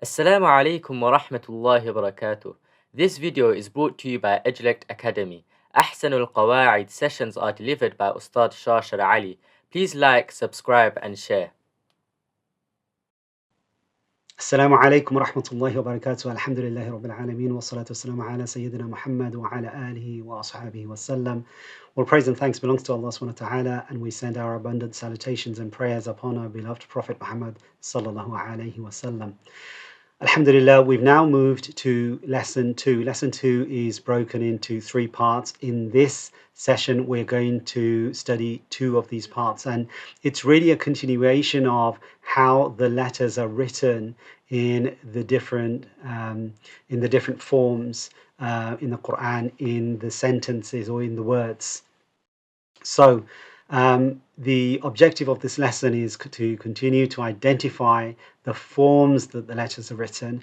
Assalamu alaikum wa rahmatullahi wa barakatuh. This video is brought to you by Edullect Academy. Ahsanul Qawaid sessions are delivered by Ustadh Shah. Please like, subscribe and share. Assalamu alaikum wa rahmatullahi wa barakatuh. Alhamdulillahi rabbil alameen wa salatu wassalamu ala Sayyidina Muhammad wa ala alihi wa ashabihi wa sallam. All praise and thanks belongs to Allah subhanahu wa ta'ala, and we send our abundant salutations and prayers upon our beloved Prophet Muhammad sallallahu alayhi wa sallam. Alhamdulillah, we've now moved to lesson 2. Lesson 2 is broken into 3 parts. In this session, we're going to study 2 of these parts, and it's really a continuation of how the letters are written in the different forms in the Quran, in the sentences or in the words. So the objective of this lesson is to continue to identify the forms that the letters are written,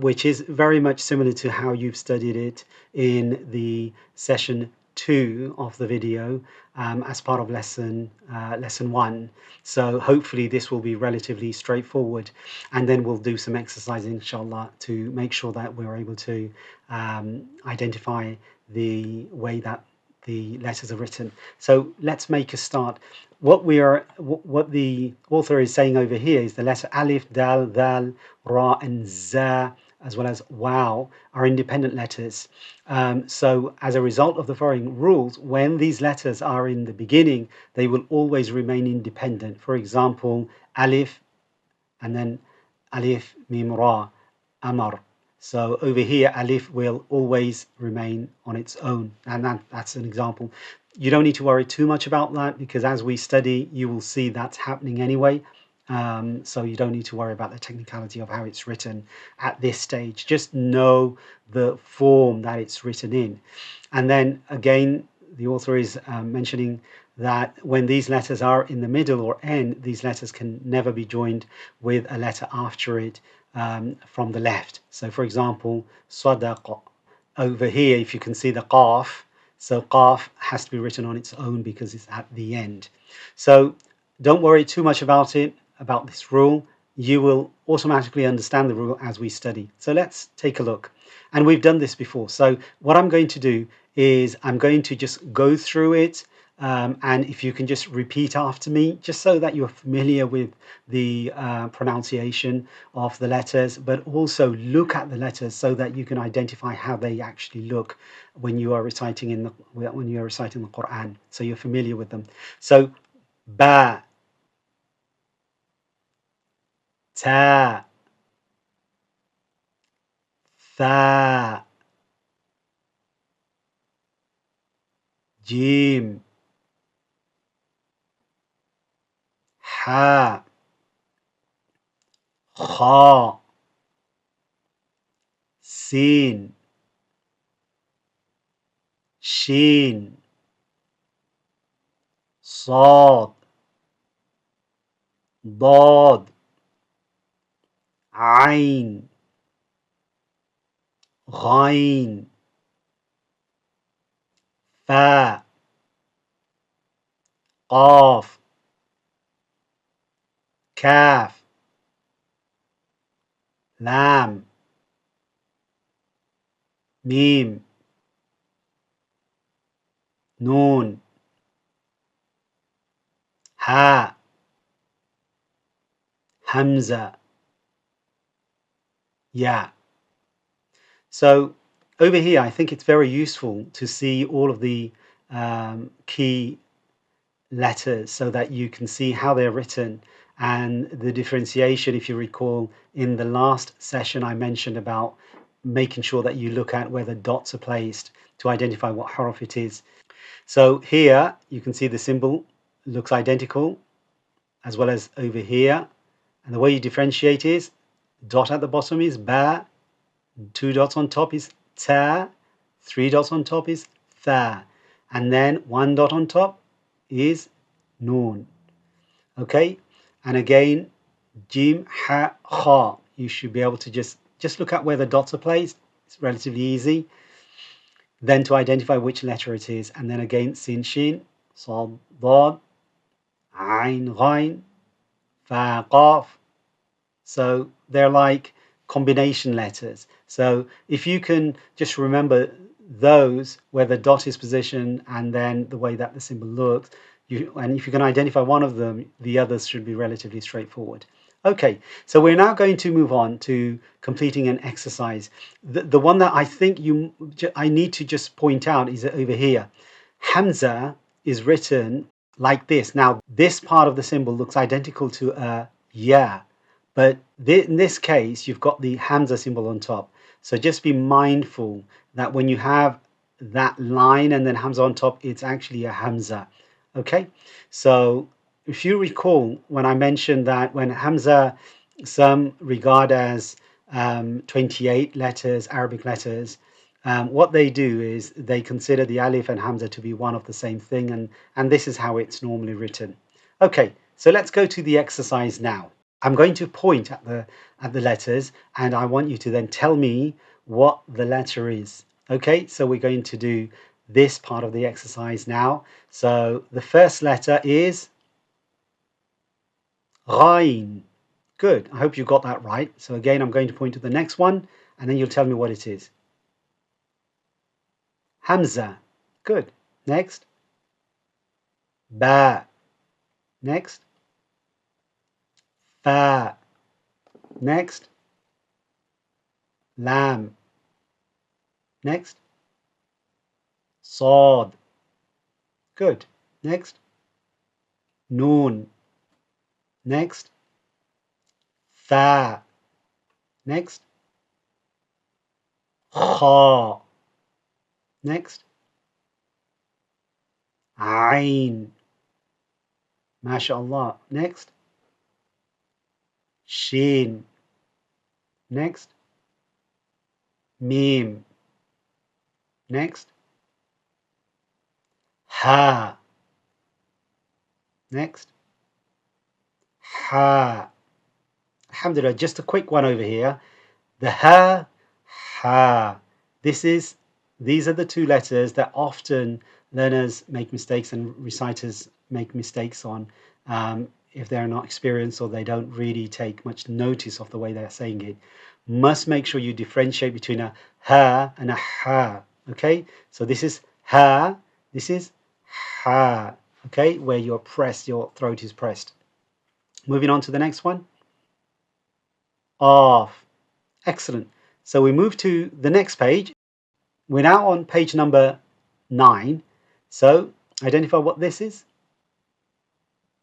which is very much similar to how you've studied it in the session 2 of the video as part of lesson 1. So hopefully this will be relatively straightforward, and then we'll do some exercise inshallah to make sure that we're able to identify the way that the letters are written. So let's make a start. What the author is saying over here is the letter alif, dal, dal, ra, and za, as well as waw, are independent letters. So as a result of the following rules, when these letters are in the beginning, they will always remain independent. For example, alif, and then alif, mim, ra, amar. So over here, alif will always remain on its own, and that's an example. You don't need to worry too much about that, because as we study, you will see that's happening anyway. So you don't need to worry about the technicality of how it's written at this stage. Just know the form that it's written in. And then again, the author is mentioning that when these letters are in the middle or end, these letters can never be joined with a letter after it from the left. So for example, sadaqa. Over here, if you can see the qaf, so qaf has to be written on its own because it's at the end. So don't worry too much about this rule. You will automatically understand the rule as we study. So let's take a look. And we've done this before. So what I'm going to do is I'm going to just go through it, and if you can just repeat after me, just so that you're familiar with the pronunciation of the letters, but also look at the letters so that you can identify how they actually look when you are reciting the Quran, so you're familiar with them. So ba, ta, tha, jim, ha, kha, sin, shin, صاد, ضاد, عين, غين, فاء, قاف, كاف, لام, ميم, نون, هاء, همزة, ya. So over here, I think it's very useful to see all of the key letters so that you can see how they're written and the differentiation. If you recall, in the last session, I mentioned about making sure that you look at where the dots are placed to identify what harf it is. So here you can see the symbol looks identical, as well as over here. And the way you differentiate is dot at the bottom is ba, 2 dots on top is ta, 3 dots on top is tha, and then 1 dot on top is noon. Okay, and again, jim, ha, kha. You should be able to just look at where the dots are placed. It's relatively easy. Then to identify which letter it is, and then again, sin, shin, sad, dad, ain, ghain, fa, qaf. So they're like combination letters. So if you can just remember those, where the dot is positioned and then the way that the symbol looks, and if you can identify one of them, the others should be relatively straightforward. Okay, so we're now going to move on to completing an exercise. The one that I think I need to just point out is over here. Hamza is written like this. Now, this part of the symbol looks identical to a ya, but in this case, you've got the Hamza symbol on top. So just be mindful that when you have that line and then Hamza on top, it's actually a Hamza. Okay, so if you recall when I mentioned that when Hamza, some regard as 28 letters, Arabic letters, what they do is they consider the Alif and Hamza to be one of the same thing, and this is how it's normally written. Okay, so let's go to the exercise now. I'm going to point at the letters, and I want you to then tell me what the letter is. Okay, so we're going to do this part of the exercise now. So the first letter is Ghain. Good. I hope you got that right. So again, I'm going to point to the next one, and then you'll tell me what it is. Hamza. Good. Next. Ba. Next. Fa. Next. Lam. Next. Sad. Good. Next. Noon. Next. Tha. Next. Kha. Next. Ain. MashaAllah. Next. Shin. Next. Mim. Next. Ha. Next. Ha. Alhamdulillah, just a quick one over here. The ha. These are the two letters that often learners make mistakes and reciters make mistakes on if they're not experienced or they don't really take much notice of the way they're saying it. Must make sure you differentiate between a ha and a ha. Okay, so this is ha, this is ha. Okay, where you're pressed, your throat is pressed. Moving on to the next one. Off. Excellent. So we move to the next page. We're now on page number 9. So identify what this is.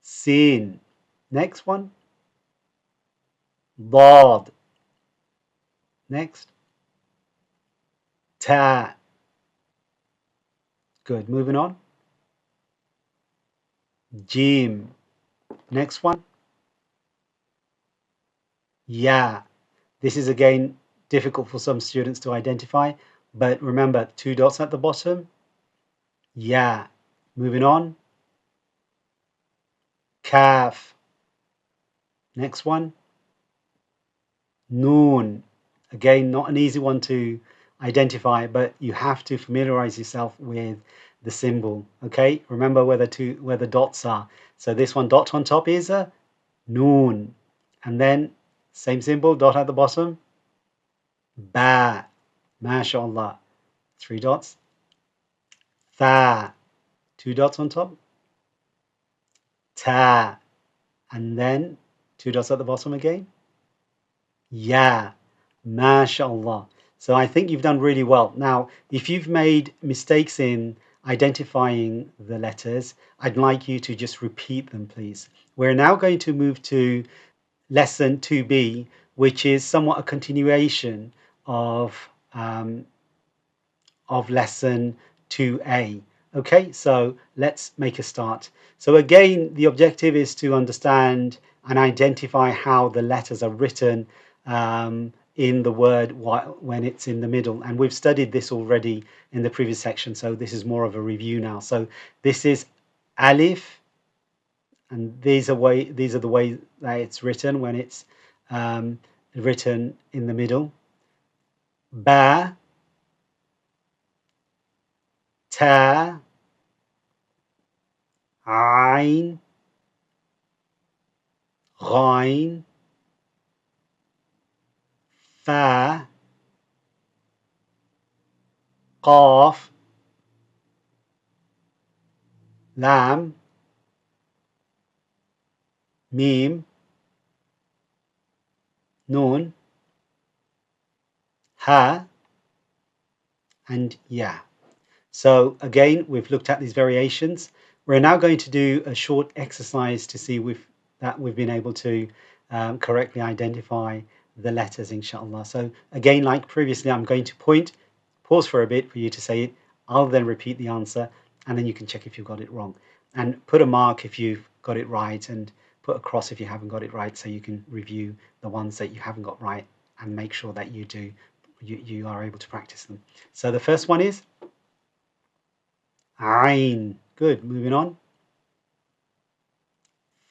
Sin. Next one. Dad. Next. Ta. Good. Moving on. Jim. Next one. Ya. This is again difficult for some students to identify, but remember 2 dots at the bottom. Ya. Moving on. Kaf. Next one. Noon. Again, not an easy one to identify, but you have to familiarize yourself with the symbol. Okay, remember where the dots are. So this one dot on top is a noon, and then same symbol, dot at the bottom. Ba. MashaAllah. 3 dots. Tha. 2 dots on top. Ta. And then 2 dots at the bottom again. Ya. MashaAllah. So I think you've done really well. Now, if you've made mistakes in identifying the letters, I'd like you to just repeat them, please. We're now going to move to lesson 2B, which is somewhat a continuation of lesson 2A. Okay, so let's make a start. So again, the objective is to understand and identify how the letters are written in the word when it's in the middle. And we've studied this already in the previous section, so this is more of a review now. So this is Alif, and these are the way that it's written when it's written in the middle. Ba, Ta, Ain, Ghain, fa, qaf, lam, mim, nun, ha, and ya. So again, we've looked at these variations. We're now going to do a short exercise to see that we've been able to correctly identify the letters, inshallah. So again, like previously, I'm going to pause for a bit for you to say it. I'll then repeat the answer, and then you can check if you've got it wrong. And put a mark if you've got it right, and put a cross if you haven't got it right, so you can review the ones that you haven't got right and make sure that you are able to practice them. So the first one is Ain. Good. Moving on.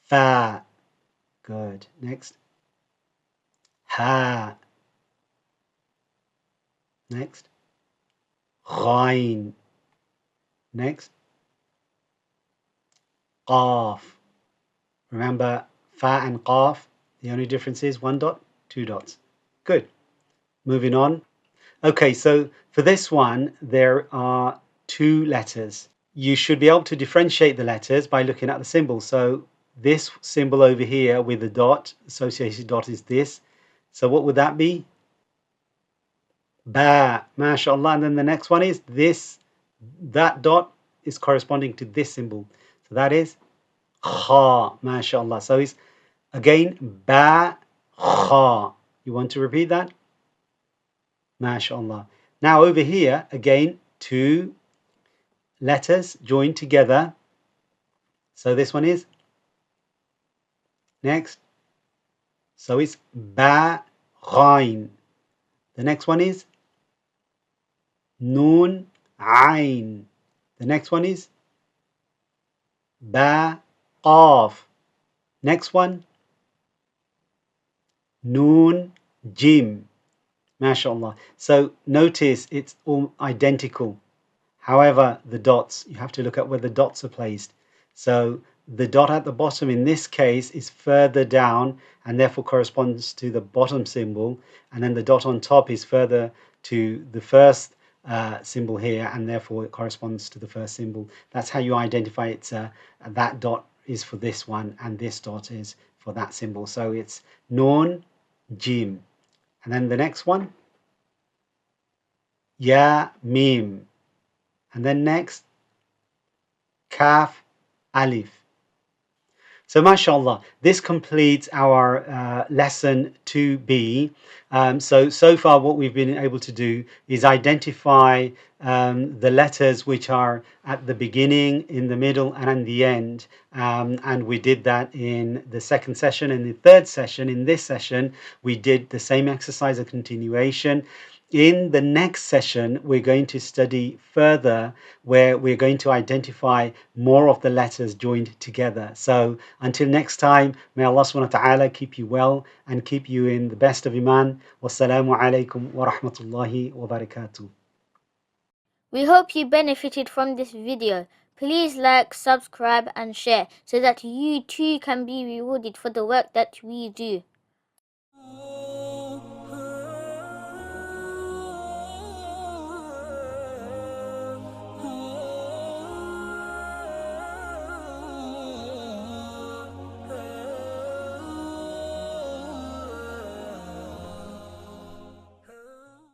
Fa. Good. Next. Ha. Next. Ghain. Next. Qaf. Remember, fa and qaf, the only difference is one dot, two dots. Good. Moving on. Okay, so for this one, there are two letters. You should be able to differentiate the letters by looking at the symbol. So this symbol over here with the dot, associated dot is this. So what would that be? Ba, mashallah. And then the next one is this, that dot is corresponding to this symbol. So that is kha, mashallah. So it's again ba, kha. You want to repeat that? Mashallah. Now over here, again, two letters joined together. So this one is next. So it's ba, ghain. The next one is Noon, Ain. The next one is Ba, Qaf. Next one, Noon, Jim. MashaAllah. So notice it's all identical. However, the dots, you have to look at where the dots are placed. So the dot at the bottom in this case is further down and therefore corresponds to the bottom symbol. And then the dot on top is further to the first symbol here, and therefore it corresponds to the first symbol. That's how you identify it. That dot is for this one and this dot is for that symbol. So it's Nun, Jim. And then the next one, Ya, Mim. And then next, Kaf, Alif. So mashallah, this completes our lesson 2B. So far what we've been able to do is identify the letters which are at the beginning, in the middle and in the end. And we did that in the second session. In the third session, in this session, we did the same exercise, a continuation. In the next session, we're going to study further, where we're going to identify more of the letters joined together. So until next time, may Allah subhanahu wa ta'ala keep you well and keep you in the best of Iman. Wassalamu alaikum wa rahmatullahi wa barakatuh. We hope you benefited from this video. Please like, subscribe and share so that you too can be rewarded for the work that we do.